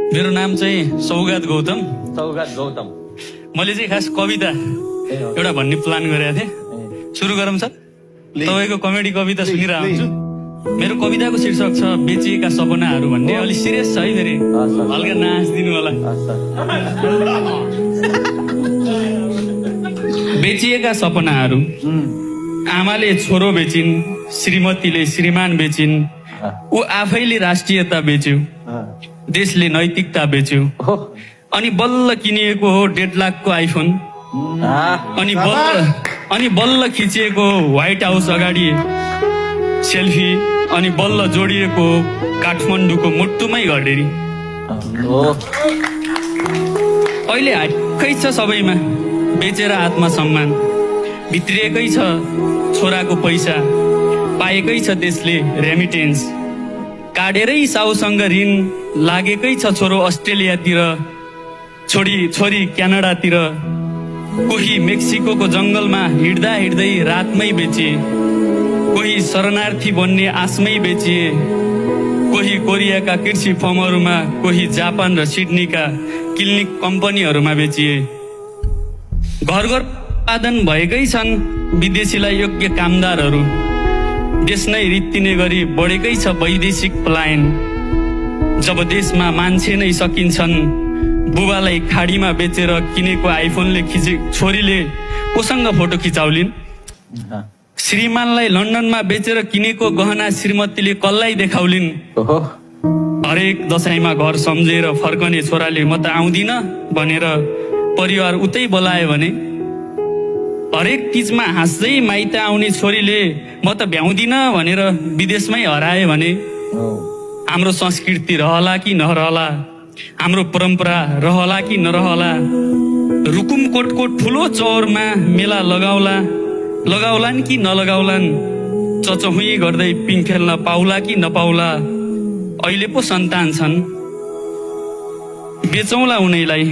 मेरो नाम चाहिँ सौगात गौतम। मैले चाहिँ खास कविता एउटा भन्ने प्लान गरेको थिएँ। सुरु गरौँ सर? तपाईँको कमेडी कविता सुनिरहेको हुन्छु। मेरो कविताको शीर्षक छ बेचिएका सपनाहरू भन्ने। अलिक सिरियस छ है, फेरि हल्का नाच्दिनु होला। बेचिएका सपनाहरू। आमाले छोरो बेचिन्, श्रीमतीले श्रीमान बेचिन्, ऊ आफैले राष्ट्रियता बेच्यो, देशले नैतिकता बेच्यो, अनि बल्ल किनिएको हो 1.5 लाखको आइफोन, अनि बल्ल खिचिएको व्हाइट हाउस अगाडि सेल्फी, अनि बल्ल जोडिएको काठमाडौँको मुटुमै घडेरी। अहिले हाटकै छ सबैमा बेचेर आत्मसम्मान, भित्रिएकै छ छोराको पैसा, पाएकै छ देशले रेमिटेन्स, काटेरै साउसँग ऋण लागेकै छ छोरो अस्ट्रेलियातिर, छोरी क्यानाडातिर, कोही मेक्सिको जंगलमा हिँड्दा हिँड्दै रातमै बेचिए, कोही शरणार्थी बन्ने आशमै बेचिए, कोही कोरियाका कृषि फर्महरूमा, कोही जापान र सिडनीका क्लिनिक कम्पनीहरूमा बेचिए। घर घर उत्पादन भएकै छन् विदेशीलाई योग्य कामदारहरू, देश नै रित्तिने गरी बढेकै छ वैदेशिक पलायन। जब देशमा मान्छे नै सकिन्छन्, बुबालाई खाडीमा बेचेर किनेको आइफोनले छोरीले कोसँग फोटो खिचाउलिन्, श्रीमानलाई लन्डनमा बेचेर किनेको गहना श्रीमतीले कसलाई देखाउलिन्। हरेक दशैंमा घर सम्झेर फर्कने छोराले म त आउँदिन भनेर परिवार उतै बोलायो भने, हरेक तीजमा हाँस्दै माइत आउने छोरीले म त भ्याउँदिन भनेर विदेशमै हराए भने, हाम्रो संस्कृति रहला कि नरहला, हाम्रो परम्परा रहला कि नरहला, रुकुमकोटको ठुलो चौरमा मेला लगाउलान् कि नलगाउलान्, चचहुई गर्दै पिङ खेल्न पाउला कि नपाउला, अहिले पो सन्तान छन् बेचौँला उनैलाई,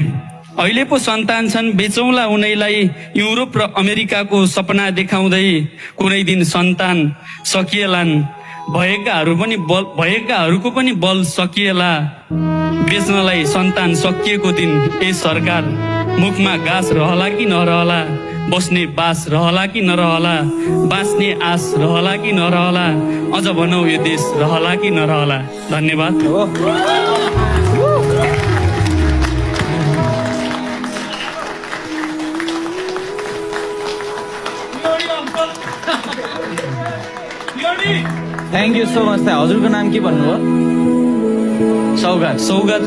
अहिले पो सन्तान छन् बेचौँला उनैलाई, युरोप र अमेरिकाको सपना देखाउँदै कुनै दिन सन्तान सकिएलान्, भएकाहरूको पनि बल सकिएला, बेच्नलाई सन्तान सकिएको दिन ए सरकार, मुखमा गाँस रहला कि नरहला, बस्ने बास रहला कि नरहला, बाँच्ने आस रहला कि नरहला, अझ भनौ यो देश रहला कि नरहला। धन्यवाद। Thank you so much. हजुरको नाम के भन्नुभयो? सौगात।